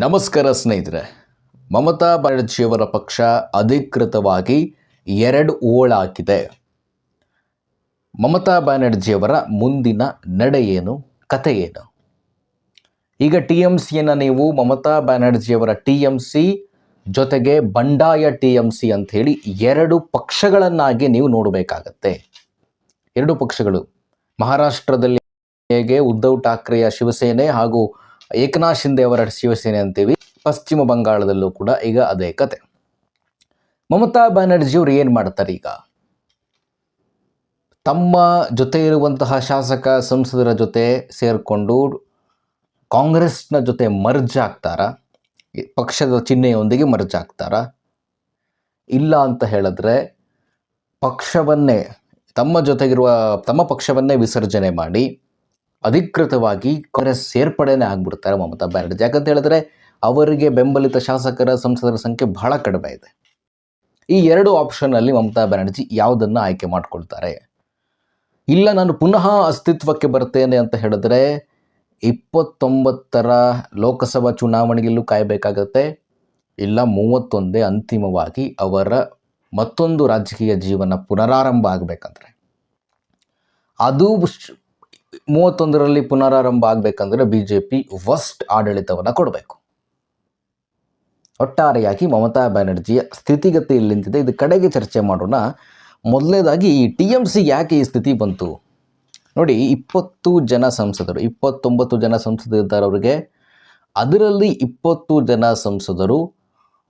ನಮಸ್ಕಾರ ಸ್ನೇಹಿತರೆ. ಮಮತಾ ಬ್ಯಾನರ್ಜಿಯವರ ಪಕ್ಷ ಅಧಿಕೃತವಾಗಿ ಎರಡು ಓಳಾಕಿದೆ. ಮಮತಾ ಬ್ಯಾನರ್ಜಿಯವರ ಮುಂದಿನ ನಡೆ ಏನು, ಕತೆ ಏನು? ಈಗ ಟಿ ಎಂ ಸಿಯನ್ನು ನೀವು ಮಮತಾ ಬ್ಯಾನರ್ಜಿಯವರ ಟಿ ಎಂ ಸಿ ಜೊತೆಗೆ ಬಂಡಾಯ ಟಿ ಎಂ ಸಿ ಅಂಥೇಳಿ ಎರಡು ಪಕ್ಷಗಳನ್ನಾಗಿ ನೀವು ನೋಡಬೇಕಾಗತ್ತೆ. ಎರಡು ಪಕ್ಷಗಳು ಮಹಾರಾಷ್ಟ್ರದಲ್ಲಿ ಹೇಗೆ ಉದ್ಧವ್ ಠಾಕ್ರೆಯ ಶಿವಸೇನೆ ಹಾಗೂ ಏಕನಾಥ್ ಶಿಂದೆ ಅವರ ಶಿವಸೇನೆ ಅಂತೀವಿ, ಪಶ್ಚಿಮ ಬಂಗಾಳದಲ್ಲೂ ಕೂಡ ಈಗ ಅದೇ ಕತೆ. ಮಮತಾ ಬ್ಯಾನರ್ಜಿಯವರು ಏನು ಮಾಡ್ತಾರೆ? ಈಗ ತಮ್ಮ ಜೊತೆ ಇರುವಂತಹ ಶಾಸಕ ಸಂಸದರ ಜೊತೆ ಸೇರಿಕೊಂಡು ಕಾಂಗ್ರೆಸ್ನ ಜೊತೆ ಮರ್ಜ್ ಆಗ್ತಾರಾ? ಪಕ್ಷದ ಚಿಹ್ನೆಯೊಂದಿಗೆ ಮರ್ಜ್ ಆಗ್ತಾರಾ? ಇಲ್ಲ ಅಂತ ಹೇಳಿದ್ರೆ ಪಕ್ಷವನ್ನೇ ತಮ್ಮ ಪಕ್ಷವನ್ನೇ ವಿಸರ್ಜನೆ ಮಾಡಿ ಅಧಿಕೃತವಾಗಿ ಕಾಂಗ್ರೆಸ್ ಸೇರ್ಪಡೆನೇ ಆಗ್ಬಿಡ್ತಾರೆ ಮಮತಾ ಬ್ಯಾನರ್ಜಿ. ಯಾಕಂತ ಹೇಳಿದ್ರೆ ಅವರಿಗೆ ಬೆಂಬಲಿತ ಶಾಸಕರ ಸಂಸದರ ಸಂಖ್ಯೆ ಬಹಳ ಕಡಿಮೆ ಇದೆ. ಈ ಎರಡು ಆಪ್ಷನ್ನಲ್ಲಿ ಮಮತಾ ಬ್ಯಾನರ್ಜಿ ಯಾವುದನ್ನು ಆಯ್ಕೆ ಮಾಡ್ಕೊಳ್ತಾರೆ? ಇಲ್ಲ, ನಾನು ಪುನಃ ಅಸ್ತಿತ್ವಕ್ಕೆ ಬರ್ತೇನೆ ಅಂತ ಹೇಳಿದ್ರೆ 29ರ ಲೋಕಸಭಾ ಚುನಾವಣೆಗೆಲ್ಲೂ ಕಾಯಬೇಕಾಗತ್ತೆ. ಇಲ್ಲ 31 ಅಂತಿಮವಾಗಿ ಅವರ ಮತ್ತೊಂದು ರಾಜಕೀಯ ಜೀವನ ಪುನರಾರಂಭ ಆಗಬೇಕಂದ್ರೆ, ಅದು 31ರಲ್ಲಿ ಪುನರಾರಂಭ ಆಗಬೇಕಂದ್ರೆ ಬಿ ಜೆ ಪಿ ವರ್ಸ್ಟ್ ಆಡಳಿತವನ್ನು ಕೊಡಬೇಕು. ಒಟ್ಟಾರೆಯಾಗಿ ಮಮತಾ ಬ್ಯಾನರ್ಜಿಯ ಸ್ಥಿತಿಗತಿ ಇಲ್ಲಿಂತಿದೆ. ಇದು ಕಡೆಗೆ ಚರ್ಚೆ ಮಾಡೋಣ. ಮೊದಲನೇದಾಗಿ ಈ ಟಿ ಎಂ ಸಿ ಯಾಕೆ ಈ ಸ್ಥಿತಿ ಬಂತು ನೋಡಿ. 20 ಜನ ಸಂಸದರು, 29 ಜನ ಸಂಸದರು ಇದ್ದಾರೆ ಅವರಿಗೆ. ಅದರಲ್ಲಿ 20 ಜನ ಸಂಸದರು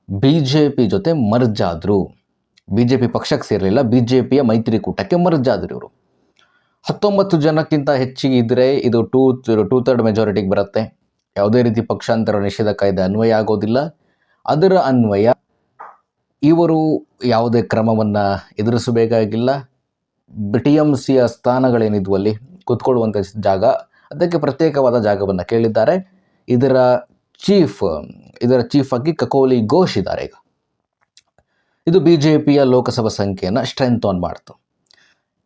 ಬಿ ಜೆ ಪಿ ಜೊತೆ ಮರ್ಜ್ ಆದರು. ಬಿ ಜೆ ಪಿ ಪಕ್ಷಕ್ಕೆ ಸೇರಲಿಲ್ಲ, ಬಿ ಜೆ ಪಿಯ ಮೈತ್ರಿಕೂಟಕ್ಕೆ ಮರ್ಜ್ ಆದರು ಇವರು. 19 ಜನಕ್ಕಿಂತ ಹೆಚ್ಚಿಗೆ ಇದ್ದರೆ ಇದು ಟೂ ಥರ್ಡ್ ಮೆಜಾರಿಟಿಗೆ ಬರುತ್ತೆ. ಯಾವುದೇ ರೀತಿ ಪಕ್ಷಾಂತರ ನಿಷೇಧ ಕಾಯ್ದೆ ಅನ್ವಯ ಆಗೋದಿಲ್ಲ. ಅದರ ಅನ್ವಯ ಇವರು ಯಾವುದೇ ಕ್ರಮವನ್ನು ಎದುರಿಸಬೇಕಾಗಿಲ್ಲ. ಟಿ ಎಂ ಸಿಯ ಸ್ಥಾನಗಳೇನಿದ್ವು ಅಲ್ಲಿ ಕೂತ್ಕೊಳ್ಳುವಂಥ ಜಾಗ, ಅದಕ್ಕೆ ಪ್ರತ್ಯೇಕವಾದ ಜಾಗವನ್ನು ಕೇಳಿದ್ದಾರೆ. ಇದರ ಚೀಫ್ ಆಗಿ ಕಕೋಲಿ ಘೋಷ್ ಇದ್ದಾರೆ. ಈಗ ಇದು ಬಿ ಜೆ ಪಿಯ ಲೋಕಸಭಾ ಸಂಖ್ಯೆಯನ್ನು ಸ್ಟ್ರೆಂತ್ ಆನ್ ಮಾಡ್ತು.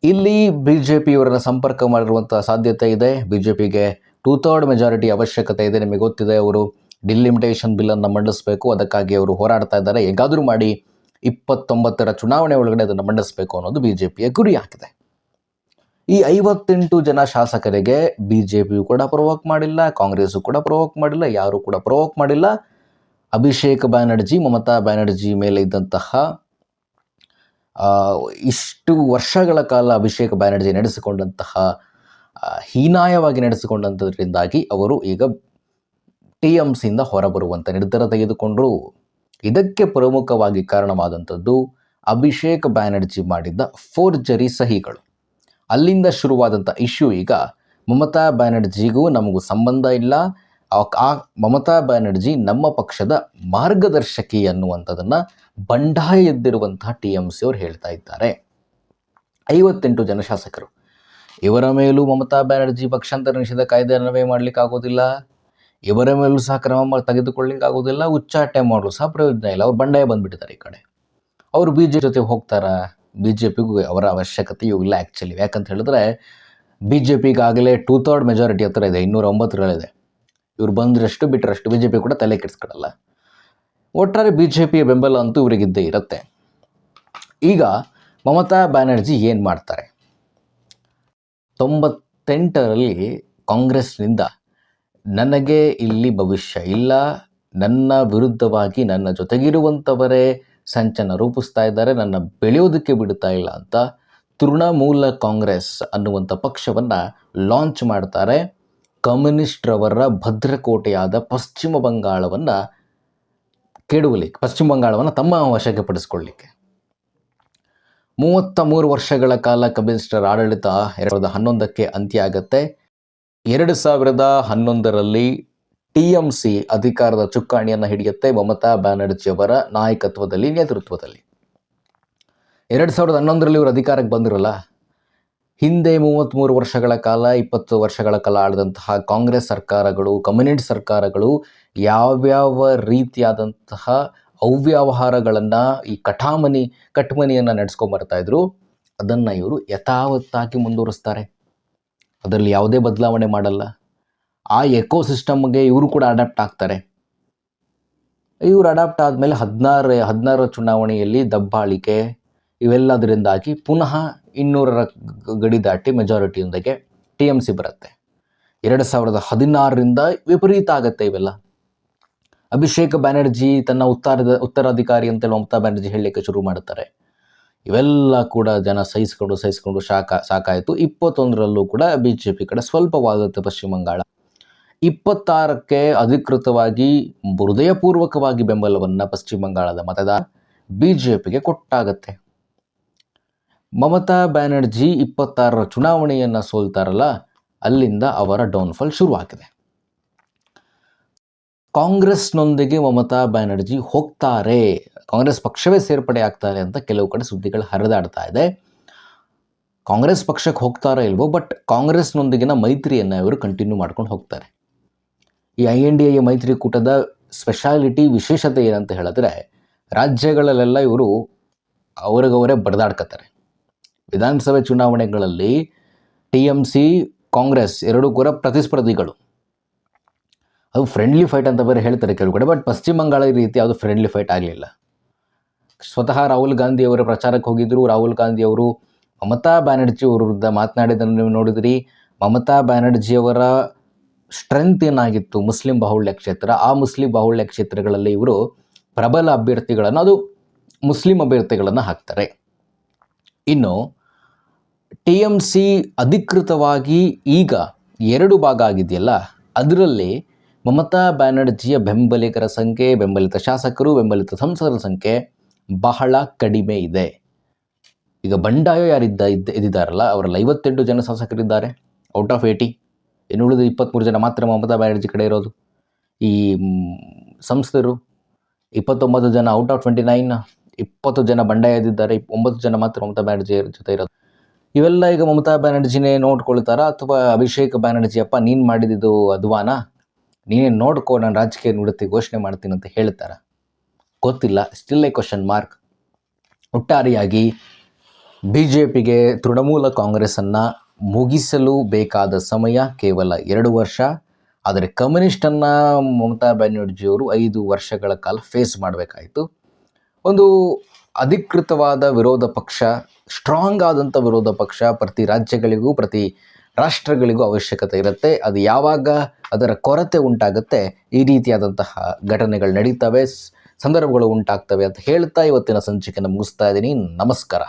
ಇಲ್ಲಿ ಬಿ ಜೆ ಪಿಯವರನ್ನು ಸಂಪರ್ಕ ಮಾಡಿರುವಂಥ ಸಾಧ್ಯತೆ ಇದೆ. ಬಿ ಜೆ ಪಿಗೆ 2/3 ಮೆಜಾರಿಟಿ ಅವಶ್ಯಕತೆ ಇದೆ. ನಿಮಗೆ ಗೊತ್ತಿದೆ, ಅವರು ಡಿಲಿಮಿಟೇಷನ್ ಬಿಲ್ಲನ್ನು ಮಂಡಿಸಬೇಕು. ಅದಕ್ಕಾಗಿ ಅವರು ಹೋರಾಡ್ತಾ ಇದ್ದಾರೆ. ಹೇಗಾದರೂ ಮಾಡಿ 29ರ ಚುನಾವಣೆ ಒಳಗಡೆ ಅದನ್ನು ಮಂಡಿಸಬೇಕು ಅನ್ನೋದು ಬಿ ಜೆ ಪಿಯ ಗುರಿ ಆಗಿದೆ. ಈ 58 ಜನ ಶಾಸಕರಿಗೆ ಬಿ ಜೆ ಪಿಯು ಕೂಡ ಪ್ರವೋಕ್ ಮಾಡಿಲ್ಲ, ಕಾಂಗ್ರೆಸ್ಸು ಕೂಡ ಪ್ರವೋಕ್ ಮಾಡಿಲ್ಲ, ಯಾರೂ ಕೂಡ ಪ್ರವೋಕ್ ಮಾಡಿಲ್ಲ. ಅಭಿಷೇಕ್ ಬ್ಯಾನರ್ಜಿ, ಮಮತಾ ಬ್ಯಾನರ್ಜಿ ಮೇಲೆ ಇದ್ದಂತಹ ಇಷ್ಟು ವರ್ಷಗಳ ಕಾಲ ಅಭಿಷೇಕ್ ಬ್ಯಾನರ್ಜಿ ನಡೆಸಿಕೊಂಡಂತಹ ಹೀನಾಯವಾಗಿ ನಡೆಸಿಕೊಂಡಂಥದ್ರಿಂದಾಗಿ ಅವರು ಈಗ ಟಿ ಎಂ ಸಿಯಿಂದ ಹೊರಬರುವಂಥ ನಿರ್ಧಾರ ತೆಗೆದುಕೊಂಡರು. ಇದಕ್ಕೆ ಪ್ರಮುಖವಾಗಿ ಕಾರಣವಾದಂಥದ್ದು ಅಭಿಷೇಕ್ ಬ್ಯಾನರ್ಜಿ ಮಾಡಿದ್ದ ಫೋರ್ಜರಿ ಸಹಿಗಳು. ಅಲ್ಲಿಂದ ಶುರುವಾದಂಥ ಇಶ್ಯೂ ಈಗ ಮಮತಾ ಬ್ಯಾನರ್ಜಿಗೂ ನಮಗೂ ಸಂಬಂಧ ಇಲ್ಲ, ಆ ಮಮತಾ ಬ್ಯಾನರ್ಜಿ ನಮ್ಮ ಪಕ್ಷದ ಮಾರ್ಗದರ್ಶಕಿ ಅನ್ನುವಂಥದ್ದನ್ನು ಬಂಡಾಯ ಎದ್ದಿರುವಂತಹ ಟಿ ಎಂ ಸಿ ಅವರು ಹೇಳ್ತಾ ಇದ್ದಾರೆ. 58 ಜನ ಶಾಸಕರು, ಇವರ ಮೇಲೂ ಮಮತಾ ಬ್ಯಾನರ್ಜಿ ಪಕ್ಷಾಂತರ ನಿಷೇಧ ಕಾಯ್ದೆ ಅನ್ವಯ ಮಾಡಲಿಕ್ಕಾಗೋದಿಲ್ಲ, ಇವರ ಮೇಲೂ ಸಹ ಕ್ರಮ ತೆಗೆದುಕೊಳ್ಳಿಕ್ಕಾಗೋದಿಲ್ಲ, ಉಚ್ಚಾಟನೆ ಮಾಡಲು ಸಹ ಪ್ರಯೋಜನ ಇಲ್ಲ. ಅವ್ರು ಬಂಡಾಯ ಬಂದುಬಿಟ್ಟಿದ್ದಾರೆ. ಈ ಕಡೆ ಅವರು ಬಿ ಜೆ ಪಿ ಜೊತೆ ಹೋಗ್ತಾರಾ? ಬಿ ಜೆ ಪಿಗೂ ಅವರ ಅವಶ್ಯಕತೆಯೂ ಇಲ್ಲ ಆ್ಯಕ್ಚುಲಿ. ಯಾಕಂತ ಹೇಳಿದ್ರೆ ಬಿ ಜೆ ಪಿಗಾಗಲೇ 2/3 ಮೆಜಾರಿಟಿ ಹತ್ರ ಇದೆ, 209 ಇವ್ರು ಬಂದ್ರಷ್ಟು ಬಿಟ್ಟರಷ್ಟು ಬಿ ಜೆ ಪಿ ಕೂಡ ತಲೆ ಕೆಡಿಸ್ಕೊಳ್ಳಲ್ಲ. ಒಟ್ಟಾರೆ ಬಿ ಜೆ ಪಿಯ ಬೆಂಬಲ ಅಂತೂ ಇವರಿಗಿದ್ದೇ ಇರುತ್ತೆ. ಈಗ ಮಮತಾ ಬ್ಯಾನರ್ಜಿ ಏನು ಮಾಡ್ತಾರೆ? 98ರಲ್ಲಿ ಕಾಂಗ್ರೆಸ್ನಿಂದ ನನಗೆ ಇಲ್ಲಿ ಭವಿಷ್ಯ ಇಲ್ಲ, ನನ್ನ ವಿರುದ್ಧವಾಗಿ ನನ್ನ ಜೊತೆಗಿರುವಂಥವರೇ ಸಂಚನ ರೂಪಿಸ್ತಾ ಇದ್ದಾರೆ, ನನ್ನ ಬೆಳೆಯೋದಕ್ಕೆ ಬಿಡ್ತಾ ಇಲ್ಲ ಅಂತ ತೃಣಮೂಲ ಕಾಂಗ್ರೆಸ್ ಅನ್ನುವಂಥ ಪಕ್ಷವನ್ನು ಲಾಂಚ್ ಮಾಡ್ತಾರೆ. ಕಮ್ಯುನಿಸ್ಟ್ರವರ ಭದ್ರಕೋಟೆಯಾದ ಪಶ್ಚಿಮ ಬಂಗಾಳವನ್ನು ಕೆಡವಲಿಕ್ಕೆ, ಪಶ್ಚಿಮ ಬಂಗಾಳವನ್ನು ತಮ್ಮ ವಶಕ್ಕೆ ಪಡಿಸ್ಕೊಳ್ಳಿಕ್ಕೆ 33 ವರ್ಷಗಳ ಕಾಲ ಕಮ್ಯುನಿಸ್ಟರ ಆಡಳಿತ 2011ಕ್ಕೆ ಅಂತ್ಯ ಆಗುತ್ತೆ. 2011ರಲ್ಲಿ ಟಿ ಎಂ ಸಿ ಅಧಿಕಾರದ ಚುಕ್ಕಾಣಿಯನ್ನು ಹಿಡಿಯುತ್ತೆ ಮಮತಾ ಬ್ಯಾನರ್ಜಿಯವರ ನಾಯಕತ್ವದಲ್ಲಿ, ನೇತೃತ್ವದಲ್ಲಿ. 2011ರಲ್ಲಿ ಇವರು ಅಧಿಕಾರಕ್ಕೆ ಬಂದಿರಲ್ಲ. ಹಿಂದೆ 33 ವರ್ಷಗಳ ಕಾಲ, 20 ವರ್ಷಗಳ ಕಾಲ ಆಳಿದಂತಹ ಕಾಂಗ್ರೆಸ್ ಸರ್ಕಾರಗಳು, ಕಮ್ಯುನಿಸ್ಟ್ ಸರ್ಕಾರಗಳು ಯಾವ್ಯಾವ ರೀತಿಯಾದಂತಹ ಅವ್ಯವಹಾರಗಳನ್ನು, ಈ ಕಟ್ಮನಿಯನ್ನು ನಡೆಸ್ಕೊಂಬರ್ತಾಯಿದ್ರು, ಅದನ್ನು ಇವರು ಯಥಾವತ್ತಾಗಿ ಮುಂದುವರಿಸ್ತಾರೆ. ಅದರಲ್ಲಿ ಯಾವುದೇ ಬದಲಾವಣೆ ಮಾಡಲ್ಲ. ಆ ಎಕೋಸಿಸ್ಟಮ್ಗೆ ಇವರು ಕೂಡ ಅಡಾಪ್ಟ್ ಆಗ್ತಾರೆ. ಇವರು ಅಡಾಪ್ಟ್ ಆದಮೇಲೆ 16 ಚುನಾವಣೆಯಲ್ಲಿ ದಬ್ಬಾಳಿಕೆ ಇವೆಲ್ಲದರಿಂದಾಗಿ ಪುನಃ 200ರ ಗಡಿ ದಾಟಿ ಮೆಜಾರಿಟಿಯೊಂದಿಗೆ TMC ಬರುತ್ತೆ. 2016ರಿಂದ ವಿಪರೀತ ಆಗುತ್ತೆ ಇವೆಲ್ಲ. ಅಭಿಷೇಕ್ ಬ್ಯಾನರ್ಜಿ ತನ್ನ ಉತ್ತರಾಧಿಕಾರಿ ಅಂತೇಳಿ ಮಮತಾ ಬ್ಯಾನರ್ಜಿ ಹೇಳಲಿಕ್ಕೆ ಶುರು ಮಾಡ್ತಾರೆ. ಇವೆಲ್ಲ ಕೂಡ ಜನ ಸಹಿಸ್ಕೊಂಡು ಸಾಕಾಯಿತು. 21ರಲ್ಲೂ ಕೂಡ BJP ಕಡೆ ಸ್ವಲ್ಪವಾಗುತ್ತೆ ಪಶ್ಚಿಮ ಬಂಗಾಳ. 26ಕ್ಕೆ ಅಧಿಕೃತವಾಗಿ ಹೃದಯಪೂರ್ವಕವಾಗಿ ಬೆಂಬಲವನ್ನು ಪಶ್ಚಿಮ ಬಂಗಾಳದ ಮತದಾರ BJPಗೆ ಕೊಟ್ಟಾಗತ್ತೆ. ಮಮತಾ ಬ್ಯಾನರ್ಜಿ 26ರ ಚುನಾವಣೆಯನ್ನು ಸೋಲ್ತಾರಲ್ಲ, ಅಲ್ಲಿಂದ ಅವರ ಡೌನ್ಫಾಲ್ ಶುರುವಾಗಿದೆ. ಕಾಂಗ್ರೆಸ್ನೊಂದಿಗೆ ಮಮತಾ ಬ್ಯಾನರ್ಜಿ ಹೋಗ್ತಾರೆ, ಕಾಂಗ್ರೆಸ್ ಪಕ್ಷವೇ ಸೇರ್ಪಡೆ ಆಗ್ತಾರೆ ಅಂತ ಕೆಲವು ಕಡೆ ಸುದ್ದಿಗಳು ಹರಿದಾಡ್ತಾ ಇದೆ. ಕಾಂಗ್ರೆಸ್ ಪಕ್ಷಕ್ಕೆ ಹೋಗ್ತಾರೋ ಇಲ್ವೋ, ಬಟ್ ಕಾಂಗ್ರೆಸ್ನೊಂದಿಗಿನ ಮೈತ್ರಿಯನ್ನು ಇವರು ಕಂಟಿನ್ಯೂ ಮಾಡ್ಕೊಂಡು ಹೋಗ್ತಾರೆ. ಈ INDA ಮೈತ್ರಿಕೂಟದ ಸ್ಪೆಷಾಲಿಟಿ, ವಿಶೇಷತೆ ಏನಂತ ಹೇಳಿದ್ರೆ, ರಾಜ್ಯಗಳಲ್ಲೆಲ್ಲ ಇವರು ಅವರಿಗವರೇ ಬಡ್ದಾಡ್ಕೋತಾರೆ. ವಿಧಾನಸಭೆ ಚುನಾವಣೆಗಳಲ್ಲಿ TMC ಕಾಂಗ್ರೆಸ್ ಎರಡೂ ಕೂಡ ಪ್ರತಿಸ್ಪರ್ಧಿಗಳು. ಅದು ಫ್ರೆಂಡ್ಲಿ ಫೈಟ್ ಅಂತ ಬೇರೆ ಹೇಳ್ತಾರೆ ಕೆಲವು ಕಡೆ, ಬಟ್ ಪಶ್ಚಿಮ ಬಂಗಾಳ ಈ ರೀತಿ ಯಾವುದು ಫ್ರೆಂಡ್ಲಿ ಫೈಟ್ ಆಗಲಿಲ್ಲ. ಸ್ವತಃ ರಾಹುಲ್ ಗಾಂಧಿ ಅವರ ಪ್ರಚಾರಕ್ಕೆ ಹೋಗಿದ್ದರು. ರಾಹುಲ್ ಗಾಂಧಿ ಅವರು ಮಮತಾ ಬ್ಯಾನರ್ಜಿ ಅವರ ವಿರುದ್ಧ ಮಾತನಾಡಿದ್ದನ್ನು ನೀವು ನೋಡಿದ್ರಿ. ಮಮತಾ ಬ್ಯಾನರ್ಜಿಯವರ ಸ್ಟ್ರೆಂತ್ ಏನಾಗಿತ್ತು, ಮುಸ್ಲಿಂ ಬಾಹುಳ್ಯ ಕ್ಷೇತ್ರ. ಆ ಮುಸ್ಲಿಂ ಬಾಹುಳ್ಯ ಕ್ಷೇತ್ರಗಳಲ್ಲಿ ಇವರು ಪ್ರಬಲ ಅಭ್ಯರ್ಥಿಗಳನ್ನು, ಅದು ಮುಸ್ಲಿಂ ಅಭ್ಯರ್ಥಿಗಳನ್ನು ಹಾಕ್ತಾರೆ. ಇನ್ನು TMC ಅಧಿಕೃತವಾಗಿ ಈಗ 2 ಭಾಗ ಆಗಿದೆಯಲ್ಲ, ಅದರಲ್ಲಿ ಮಮತಾ ಬ್ಯಾನರ್ಜಿಯ ಬೆಂಬಲಿಗರ ಸಂಖ್ಯೆ, ಬೆಂಬಲಿತ ಶಾಸಕರು, ಬೆಂಬಲಿತ ಸಂಸದರ ಸಂಖ್ಯೆ ಬಹಳ ಕಡಿಮೆ ಇದೆ. ಈಗ ಬಂಡಾಯ ಇದ್ದಿದ್ದಾರಲ್ಲ, ಅವರಲ್ಲಿ 58 ಜನ ಶಾಸಕರಿದ್ದಾರೆ ಔಟ್ ಆಫ್ 80. ಇನ್ನು ಉಳಿದ 23 ಜನ ಮಾತ್ರ ಮಮತಾ ಬ್ಯಾನರ್ಜಿ ಕಡೆ ಇರೋದು. ಈ ಸಂಸದರು 29 ಜನ ಔಟ್ ಆಫ್ 29, 20 ಜನ ಬಂಡಾಯ ಇದ್ದಿದ್ದಾರೆ, 9 ಜನ ಮಾತ್ರ ಮಮತಾ ಬ್ಯಾನರ್ಜಿ ಜೊತೆ ಇರೋದು. ಇವೆಲ್ಲ ಈಗ ಮಮತಾ ಬ್ಯಾನರ್ಜಿನೇ ನೋಡ್ಕೊಳ್ತಾರಾ, ಅಥವಾ ಅಭಿಷೇಕ್ ಬ್ಯಾನರ್ಜಿ ಅಪ್ಪ ನೀನು ಮಾಡಿದ್ದು ಅಧ್ವಾನ, ನೀನೇ ನೋಡ್ಕೊ, ನಾನು ರಾಜಕೀಯ ನಿವೃತ್ತಿ ಘೋಷಣೆ ಮಾಡ್ತೀನಿ ಅಂತ ಹೇಳ್ತಾರ, ಗೊತ್ತಿಲ್ಲ. Still A question mark. ಒಟ್ಟಾರೆಯಾಗಿ BJPಗೆ ತೃಣಮೂಲ ಕಾಂಗ್ರೆಸ್ಸನ್ನು ಮುಗಿಸಲು ಬೇಕಾದ ಸಮಯ ಕೇವಲ 2 ವರ್ಷ. ಆದರೆ ಕಮ್ಯುನಿಸ್ಟನ್ನು ಮಮತಾ ಬ್ಯಾನರ್ಜಿಯವರು 5 ವರ್ಷಗಳ ಕಾಲ ಫೇಸ್ ಮಾಡಬೇಕಾಯಿತು. ಒಂದು ಅಧಿಕೃತವಾದ ವಿರೋಧ ಪಕ್ಷ, ಸ್ಟ್ರಾಂಗ್ ಆದಂಥ ವಿರೋಧ ಪಕ್ಷ ಪ್ರತಿ ರಾಜ್ಯಗಳಿಗೂ, ಪ್ರತಿ ರಾಷ್ಟ್ರಗಳಿಗೂ ಅವಶ್ಯಕತೆ ಇರುತ್ತೆ. ಅದು ಯಾವಾಗ ಅದರ ಕೊರತೆ ಉಂಟಾಗುತ್ತೆ, ಈ ರೀತಿಯಾದಂತಹ ಘಟನೆಗಳು ನಡೀತವೆ, ಸಂದರ್ಭಗಳು ಉಂಟಾಗ್ತವೆ ಅಂತ ಹೇಳ್ತಾ ಇವತ್ತಿನ ಸಂಚಿಕೆಯನ್ನು ಮುಗಿಸ್ತಾ ಇದ್ದೀನಿ. ನಮಸ್ಕಾರ.